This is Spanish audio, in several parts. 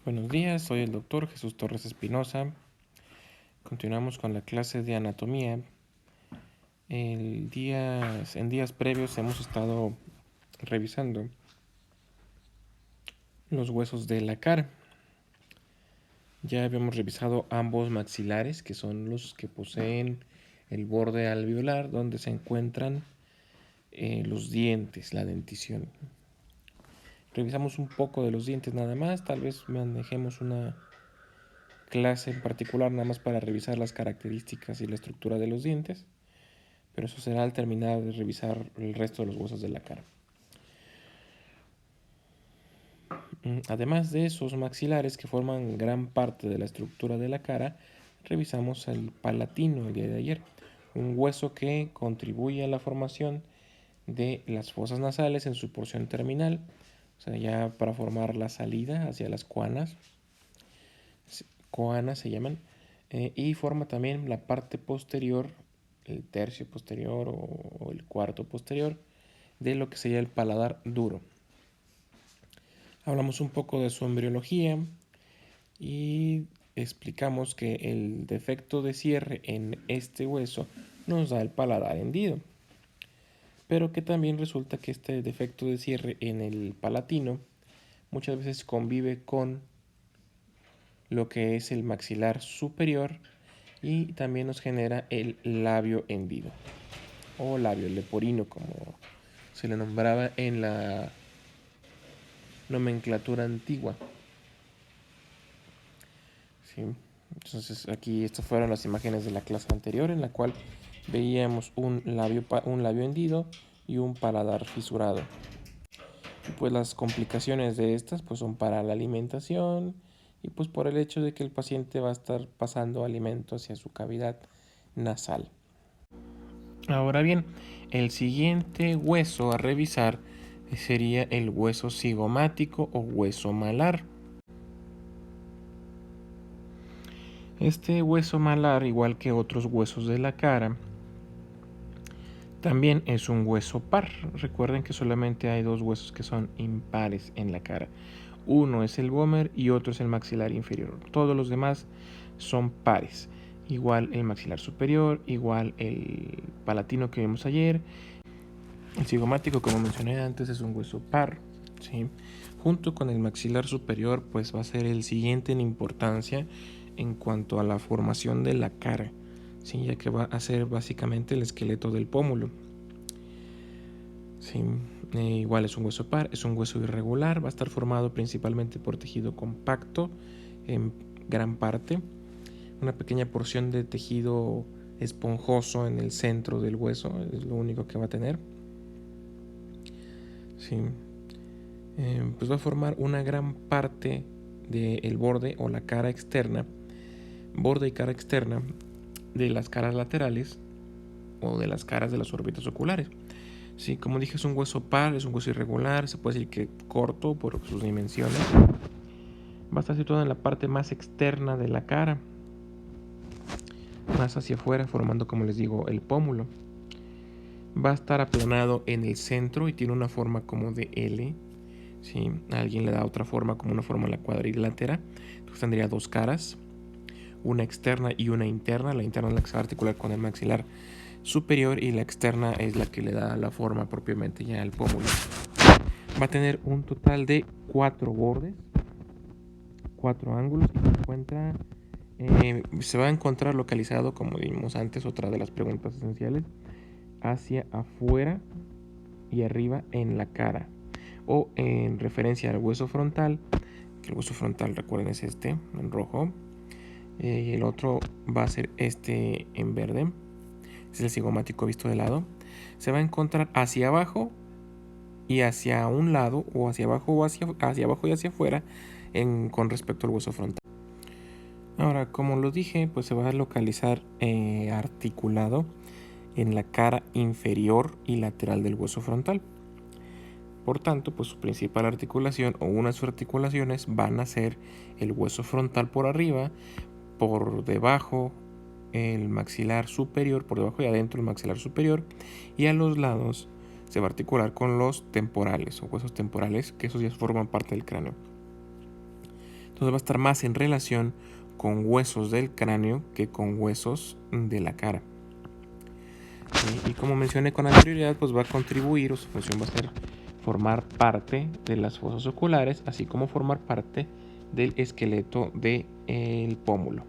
Buenos días, soy el doctor Jesús Torres Espinosa. Continuamos con la clase de anatomía. En días previos hemos estado revisando los huesos de la cara. Ya habíamos revisado ambos maxilares, que son los que poseen el borde alveolar, donde se encuentran los dientes, la dentición. Revisamos un poco de los dientes nada más, tal vez manejemos una clase en particular nada más para revisar las características y la estructura de los dientes, pero eso será al terminar de revisar el resto de los huesos de la cara. Además de esos maxilares que forman gran parte de la estructura de la cara, revisamos el palatino el día de ayer, un hueso que contribuye a la formación de las fosas nasales en su porción terminal, o sea, ya para formar la salida hacia las coanas se llaman, y forma también la parte posterior, el tercio posterior o el cuarto posterior de lo que sería el paladar duro. Hablamos un poco de su embriología y explicamos que el defecto de cierre en este hueso nos da el paladar hendido, pero que también resulta que este defecto de cierre en el palatino muchas veces convive con lo que es el maxilar superior y también nos genera el labio hendido o labio leporino, como se le nombraba en la nomenclatura antigua. ¿Sí? Entonces aquí estas fueron las imágenes de la clase anterior en la cual veíamos un labio hendido y un paladar fisurado. Y pues las complicaciones de estas pues son para la alimentación y pues por el hecho de que el paciente va a estar pasando alimento hacia su cavidad nasal. Ahora bien, el siguiente hueso a revisar sería el hueso cigomático o hueso malar. Este hueso malar, igual que otros huesos de la cara, también es un hueso par. Recuerden que solamente hay dos huesos que son impares en la cara. Uno es el vómer y otro es el maxilar inferior. Todos los demás son pares. Igual el maxilar superior, igual el palatino que vimos ayer. El cigomático, como mencioné antes, es un hueso par, ¿sí? Junto con el maxilar superior, pues va a ser el siguiente en importancia en cuanto a la formación de la cara, ¿sí? Ya que va a ser básicamente el esqueleto del pómulo. ¿Sí? Igual es un hueso par, es un hueso irregular, va a estar formado principalmente por tejido compacto en gran parte, una pequeña porción de tejido esponjoso en el centro del hueso, es lo único que va a tener. Sí. Pues va a formar una gran parte del borde o la cara externa, borde y cara externa de las caras laterales o de las caras de las órbitas oculares. Sí, como dije, es un hueso par, es un hueso irregular, se puede decir que corto por sus dimensiones. Va a estar situado en la parte más externa de la cara, más hacia afuera, formando, como les digo, el pómulo. Va a estar aplanado en el centro y tiene una forma como de L. ¿Sí? Alguien le da otra forma, como una forma en la cuadrilátera. Entonces tendría dos caras, una externa y una interna. La interna es la que se va a articular con el maxilar superior y la externa es la que le da la forma propiamente ya al pómulo. Va a tener un total de 4 bordes, 4 ángulos y se va a encontrar localizado, como vimos antes, otra de las preguntas esenciales, hacia afuera y arriba en la cara, o en referencia al hueso frontal, que el hueso frontal, recuerden, es este en rojo, y el otro va a ser este en verde, es el cigomático visto de lado. Se va a encontrar hacia abajo y hacia un lado, o hacia abajo o hacia abajo y hacia afuera con respecto al hueso frontal. Ahora, como lo dije, pues se va a localizar articulado en la cara inferior y lateral del hueso frontal. Por tanto, pues su principal articulación o una de sus articulaciones van a ser el hueso frontal por arriba, por debajo el maxilar superior, por debajo y adentro el maxilar superior, y a los lados se va a articular con los temporales o huesos temporales, que esos ya forman parte del cráneo. Entonces va a estar más en relación con huesos del cráneo que con huesos de la cara. Y como mencioné con anterioridad, pues va a contribuir, o su función va a ser formar parte de las fosas oculares, así como formar parte del esqueleto del pómulo.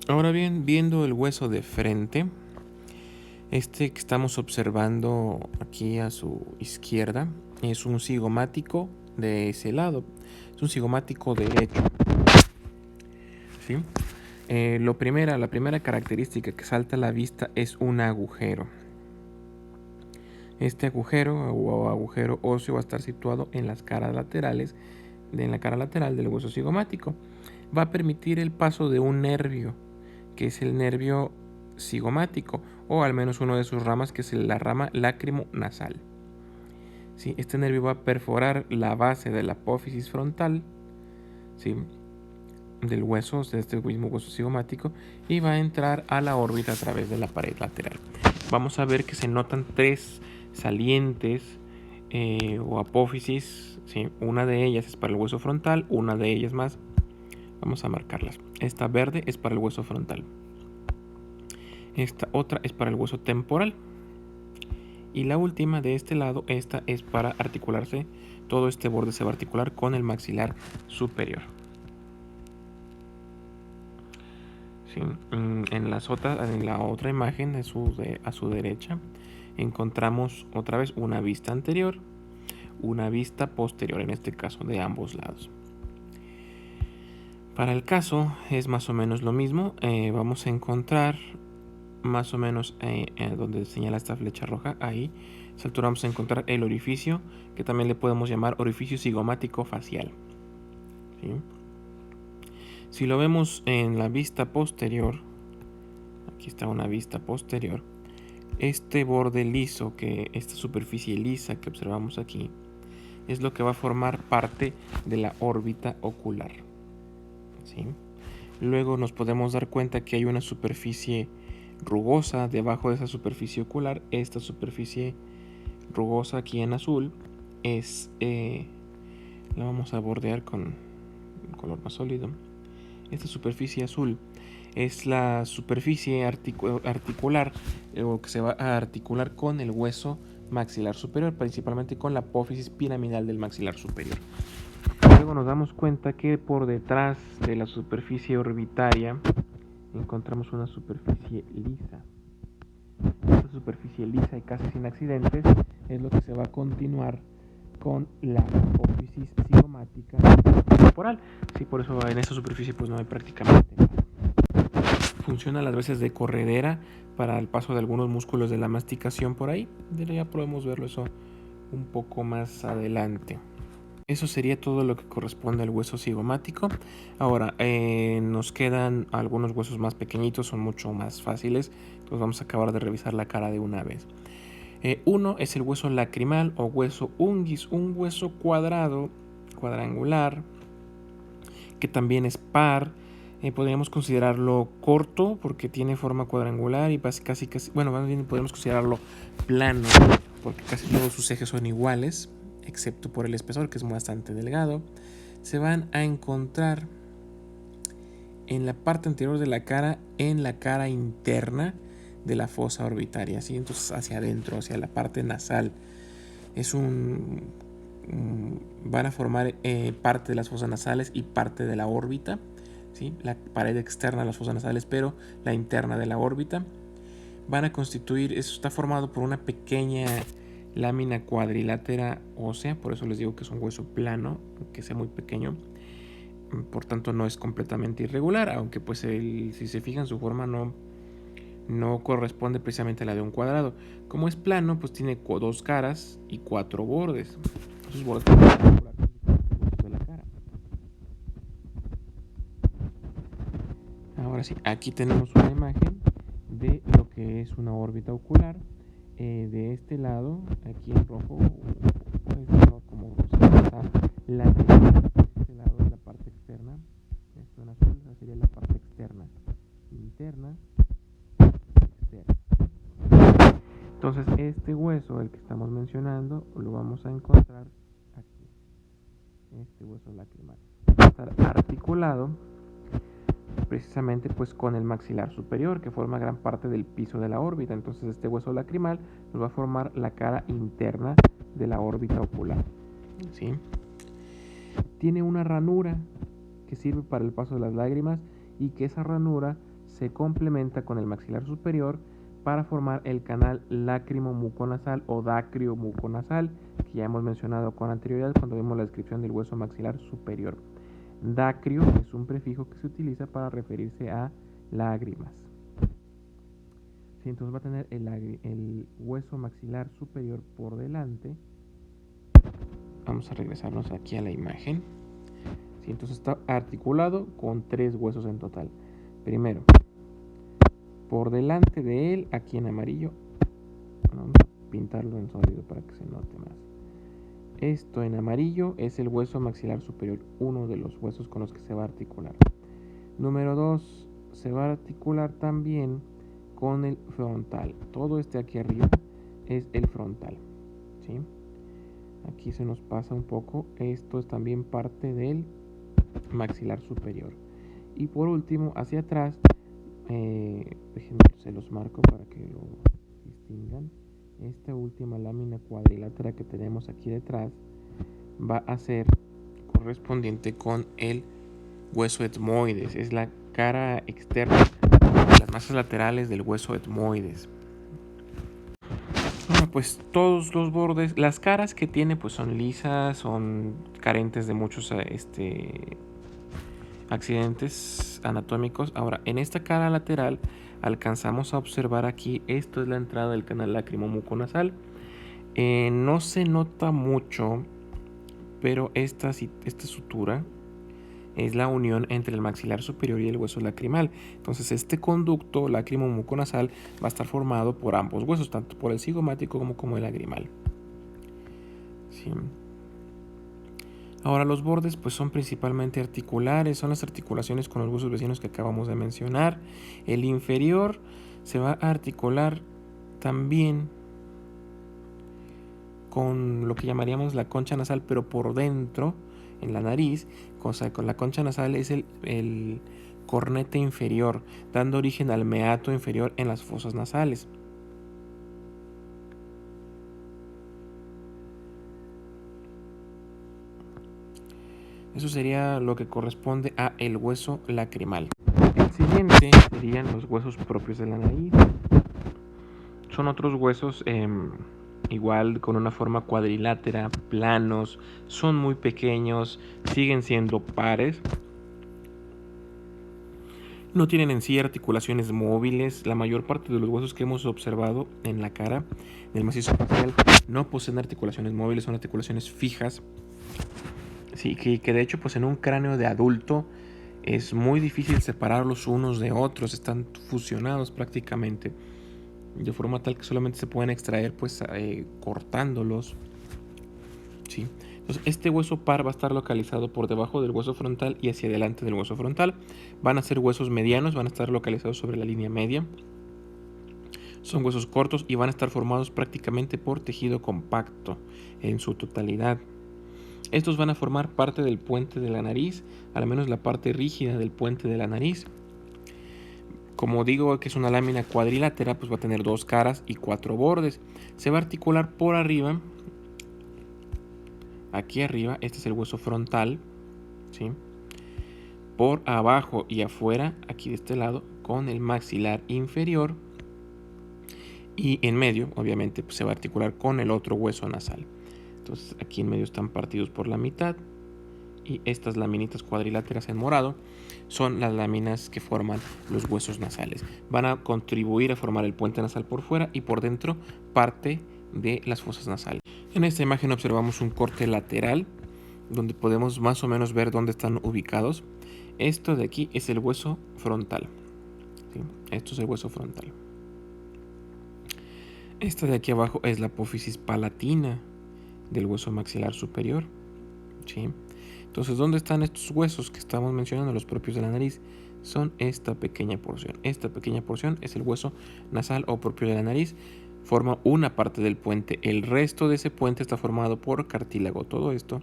Ahora bien, viendo el hueso de frente, este que estamos observando aquí a su izquierda es un cigomático de ese lado, es un cigomático derecho. ¿Sí? La primera característica que salta a la vista es un agujero. Este agujero o agujero óseo va a estar situado en las caras laterales, en la cara lateral del hueso cigomático. Va a permitir el paso de un nervio, que es el nervio cigomático, o al menos uno de sus ramas, que es la rama lacrimonasal. ¿Sí? Este nervio va a perforar la base de la apófisis frontal, ¿sí?, del hueso, de este mismo hueso cigomático, y va a entrar a la órbita a través de la pared lateral. Vamos a ver que se notan tres salientes o apófisis, ¿sí? Una de ellas es para el hueso frontal, una de ellas más, vamos a marcarlas. Esta verde es para el hueso frontal, esta otra es para el hueso temporal, y la última de este lado, esta es para articularse. Todo este borde se va a articular con el maxilar superior. ¿Sí? En la otra imagen a su derecha encontramos otra vez una vista anterior, una vista posterior, en este caso de ambos lados. Para el caso es más o menos lo mismo. Vamos a encontrar más o menos donde señala esta flecha roja, ahí a esa altura vamos a encontrar el orificio, que también le podemos llamar orificio cigomático facial. ¿Sí? Si lo vemos en la vista posterior, aquí está una vista posterior, este borde liso, esta superficie lisa que observamos aquí, es lo que va a formar parte de la órbita ocular. ¿Sí? Luego nos podemos dar cuenta que hay una superficie rugosa debajo de esa superficie ocular. Esta superficie rugosa aquí en azul la vamos a bordear con un color más sólido. Esta superficie azul es la superficie articular, o que se va a articular con el hueso maxilar superior, principalmente con la apófisis piramidal del maxilar superior. Luego nos damos cuenta que por detrás de la superficie orbitaria encontramos una superficie lisa. Esta superficie lisa y casi sin accidentes es lo que se va a continuar con la apófisis cigomática temporal. Sí, por eso en esta superficie pues no hay prácticamente nada. Funciona las veces de corredera para el paso de algunos músculos de la masticación por ahí. Ya podemos verlo eso un poco más adelante. Eso sería todo lo que corresponde al hueso cigomático. Ahora nos quedan algunos huesos más pequeñitos, son mucho más fáciles. Entonces vamos a acabar de revisar la cara de una vez. Uno es el hueso lacrimal o hueso unguis, un hueso cuadrangular, que también es par. Podríamos considerarlo corto porque tiene forma cuadrangular y casi, bueno, más bien podemos considerarlo plano porque casi todos sus ejes son iguales, excepto por el espesor, que es bastante delgado. Se van a encontrar en la parte anterior de la cara, en la cara interna de la fosa orbitaria, ¿sí? Entonces hacia adentro, hacia la parte nasal. Van a formar parte de las fosas nasales y parte de la órbita, ¿sí? La pared externa de las fosas nasales, pero la interna de la órbita. Van a constituir, eso está formado por una pequeña lámina cuadrilátera ósea, por eso les digo que es un hueso plano, aunque sea muy pequeño. Por tanto no es completamente irregular, aunque pues si se fijan su forma no corresponde precisamente a la de un cuadrado. Como es plano, pues tiene dos caras y cuatro bordes. Esos bordes de la cara. Ahora sí, aquí tenemos una imagen de lo que es una órbita ocular. De este lado, aquí en rojo, como está la este lado es la parte externa. Esto en azul sería la parte externa, interna, externa. Entonces este hueso, el que estamos mencionando, lo vamos a encontrar aquí, este hueso lacrimal. Va a estar articulado articulado precisamente pues con el maxilar superior, que forma gran parte del piso de la órbita. Entonces este hueso lacrimal nos va a formar la cara interna de la órbita ocular, ¿sí? Tiene una ranura que sirve para el paso de las lágrimas y que esa ranura se complementa con el maxilar superior para formar el canal lácrimo-muconasal o dacrio-muconasal, que ya hemos mencionado con anterioridad cuando vimos la descripción del hueso maxilar superior. Dacrio es un prefijo que se utiliza para referirse a lágrimas. Sí, entonces va a tener el hueso maxilar superior por delante. Vamos a regresarnos aquí a la imagen. Sí, entonces está articulado con 3 huesos en total. Primero, por delante de él, aquí en amarillo, vamos a pintarlo en sólido para que se note más. Esto en amarillo es el hueso maxilar superior, uno de los huesos con los que se va a articular. Número 2, se va a articular también con el frontal. Todo este aquí arriba es el frontal, ¿sí? Aquí se nos pasa un poco. Esto es también parte del maxilar superior. Y por último, hacia atrás, déjenme, se los marco para que lo distingan. Esta última lámina cuadrilátera que tenemos aquí detrás va a ser correspondiente con el hueso etmoides. Es la cara externa de las masas laterales del hueso etmoides. Bueno, pues todos los bordes, las caras que tiene pues son lisas, son carentes de muchos accidentes anatómicos. Ahora, en esta cara lateral alcanzamos a observar aquí, esto es la entrada del canal lácrimo-muconasal. No se nota mucho, pero esta sutura es la unión entre el maxilar superior y el hueso lacrimal. Entonces este conducto lácrimo-muconasal va a estar formado por ambos huesos, tanto por el cigomático como el lagrimal. ¿Sí? Ahora los bordes pues son principalmente articulares, son las articulaciones con los huesos vecinos que acabamos de mencionar. El inferior se va a articular también con lo que llamaríamos la concha nasal, pero por dentro, en la nariz, con la concha nasal es el cornete inferior, dando origen al meato inferior en las fosas nasales. Eso sería lo que corresponde a el hueso lacrimal. El siguiente serían los huesos propios de la nariz. Son otros huesos igual con una forma cuadrilátera, planos, son muy pequeños, siguen siendo pares. No tienen en sí articulaciones móviles. La mayor parte de los huesos que hemos observado en la cara, en el macizo facial, no poseen articulaciones móviles, son articulaciones fijas. Sí, que de hecho pues en un cráneo de adulto es muy difícil separarlos unos de otros, están fusionados prácticamente, de forma tal que solamente se pueden extraer pues cortándolos. ¿Sí? Entonces este hueso par va a estar localizado por debajo del hueso frontal y hacia adelante del hueso frontal. Van a ser huesos medianos, van a estar localizados sobre la línea media. Son huesos cortos y van a estar formados prácticamente por tejido compacto en su totalidad. Estos van a formar parte del puente de la nariz, al menos la parte rígida del puente de la nariz. Como digo que es una lámina cuadrilátera, pues va a tener 2 caras y 4 bordes. Se va a articular por arriba, aquí arriba, este es el hueso frontal, ¿sí? Por abajo y afuera, aquí de este lado, con el maxilar inferior. Y en medio, obviamente, pues se va a articular con el otro hueso nasal. Entonces aquí en medio están partidos por la mitad. Y estas laminitas cuadriláteras en morado son las láminas que forman los huesos nasales. Van a contribuir a formar el puente nasal por fuera y por dentro parte de las fosas nasales. En esta imagen observamos un corte lateral donde podemos más o menos ver dónde están ubicados. Esto de aquí es el hueso frontal. ¿Sí? Esto es el hueso frontal. Esta de aquí abajo es la apófisis palatina del hueso maxilar superior. ¿Sí? Entonces, ¿dónde están estos huesos que estamos mencionando, los propios de la nariz? Son esta pequeña porción. Esta pequeña porción es el hueso nasal o propio de la nariz. Forma una parte del puente. El resto de ese puente está formado por cartílago. Todo esto,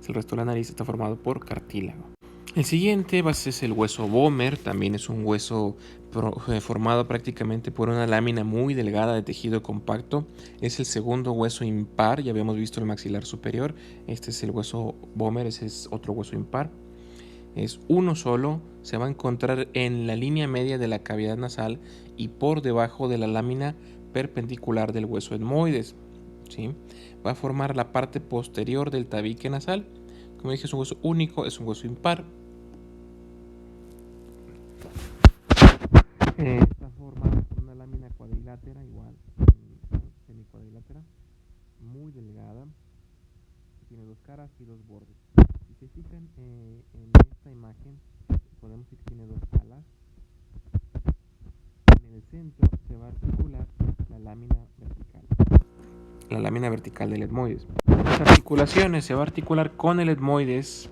el resto de la nariz está formado por cartílago. El siguiente es el hueso Böhmer, también es un hueso formado prácticamente por una lámina muy delgada de tejido compacto. Es el segundo hueso impar, ya habíamos visto el maxilar superior, este es el hueso Böhmer, ese es otro hueso impar. Es uno solo, se va a encontrar en la línea media de la cavidad nasal y por debajo de la lámina perpendicular del hueso etmoides, ¿sí? Va a formar la parte posterior del tabique nasal. Como dije, es un hueso único, es un hueso impar. Está formado por una lámina cuadrilátera, igual, semicuadrilátera, muy delgada. Tiene dos caras y dos bordes. Si se fijan en esta imagen, podemos ver que tiene dos alas. En el centro se va a articular la lámina vertical del etmoides. Las articulaciones se va a articular con el etmoides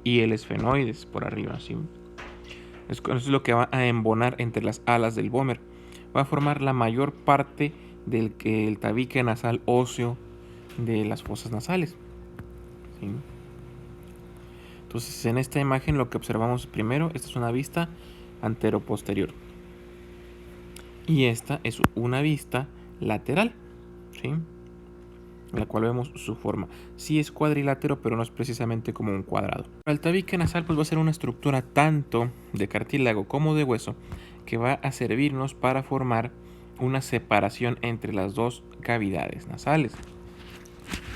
y el esfenoides por arriba, ¿sí? Eso es lo que va a embonar entre las alas del Böhmer. Va a formar la mayor parte del el tabique nasal óseo de las fosas nasales, ¿sí? Entonces, en esta imagen lo que observamos primero, esta es una vista antero-posterior y esta es una vista lateral, ¿sí? En la cual vemos su forma. Sí es cuadrilátero, pero no es precisamente como un cuadrado. El tabique nasal pues va a ser una estructura tanto de cartílago como de hueso que va a servirnos para formar una separación entre las dos cavidades nasales.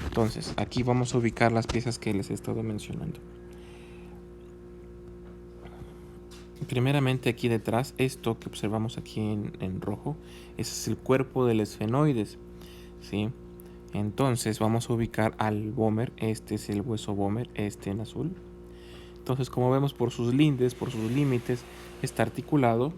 Entonces, aquí vamos a ubicar las piezas que les he estado mencionando. Primeramente aquí detrás, esto que observamos aquí en rojo, ese es el cuerpo del esfenoides, ¿sí? Entonces vamos a ubicar al Böhmer, este es el hueso Böhmer, este en azul. Entonces, como vemos por sus lindes, por sus límites, está articulado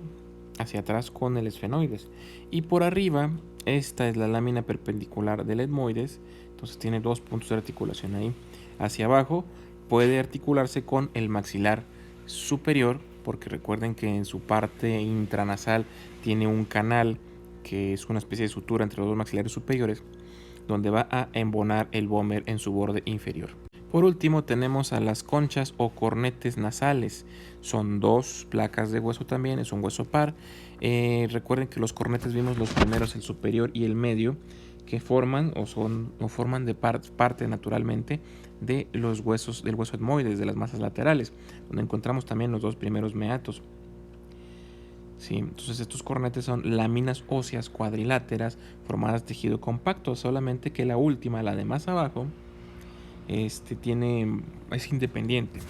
hacia atrás con el esfenoides. Y por arriba, esta es la lámina perpendicular del etmoides, entonces tiene dos puntos de articulación ahí. Hacia abajo puede articularse con el maxilar superior, porque recuerden que en su parte intranasal tiene un canal que es una especie de sutura entre los dos maxilares superiores, donde va a embonar el Böhmer en su borde inferior. Por último tenemos a las conchas o cornetes nasales. Son dos placas de hueso también, es un hueso par. Recuerden que los cornetes vimos los primeros, el superior y el medio, que forman forman de parte naturalmente de los huesos del hueso etmoides, de las masas laterales, donde encontramos también los dos primeros meatos. Sí, entonces estos cornetes son láminas óseas cuadriláteras formadas de tejido compacto, solamente que la última, la de más abajo, es independiente.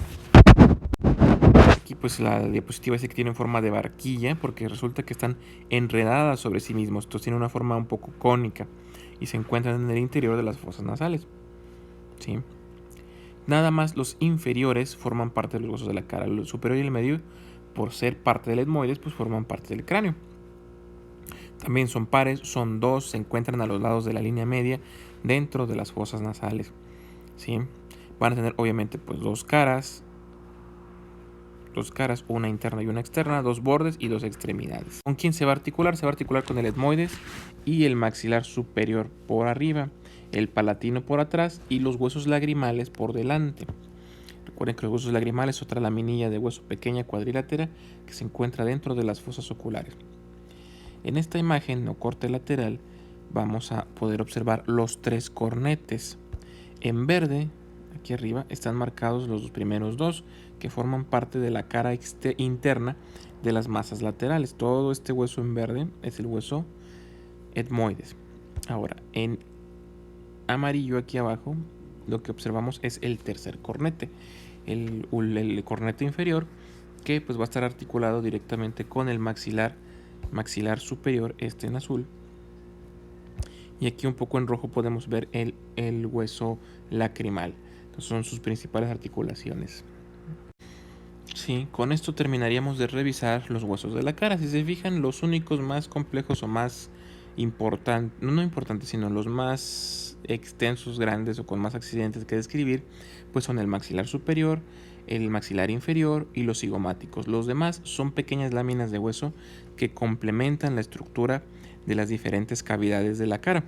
Aquí pues la diapositiva dice que tienen forma de barquilla porque resulta que están enredadas sobre sí mismos. Entonces tienen una forma un poco cónica y se encuentran en el interior de las fosas nasales, ¿sí? Nada más los inferiores forman parte de los huesos de la cara. El superior y el medio, por ser parte del etmoides, pues forman parte del cráneo. También son pares, son dos, se encuentran a los lados de la línea media dentro de las fosas nasales, ¿sí? Van a tener obviamente pues dos caras, una interna y una externa, dos bordes y dos extremidades. ¿Con quién se va a articular? Se va a articular con el etmoides y el maxilar superior por arriba, el palatino por atrás y los huesos lagrimales por delante. Recuerden que los huesos lagrimales es otra laminilla de hueso pequeña cuadrilátera que se encuentra dentro de las fosas oculares. En esta imagen o corte lateral vamos a poder observar los tres cornetes. En verde, aquí arriba, están marcados los primeros dos que forman parte de la cara interna de las masas laterales. Todo este hueso en verde es el hueso etmoides. Ahora, en amarillo aquí abajo, lo que observamos es el tercer cornete, el cornete inferior, que pues va a estar articulado directamente con el maxilar superior, este en azul. Y aquí un poco en rojo podemos ver el hueso lacrimal. Entonces son sus principales articulaciones. Sí, con esto terminaríamos de revisar los huesos de la cara. Si se fijan, los únicos más complejos o más importantes, no importantes, sino los más extensos, grandes o con más accidentes que describir, pues son el maxilar superior, el maxilar inferior y los cigomáticos. Los demás son pequeñas láminas de hueso que complementan la estructura de las diferentes cavidades de la cara.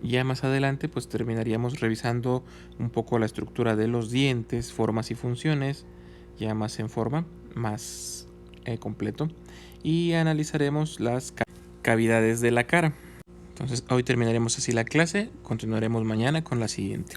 Ya más adelante pues terminaríamos revisando un poco la estructura de los dientes, formas y funciones, ya más en forma, más completo, y analizaremos las cavidades de la cara. Entonces hoy terminaremos así la clase, continuaremos mañana con la siguiente.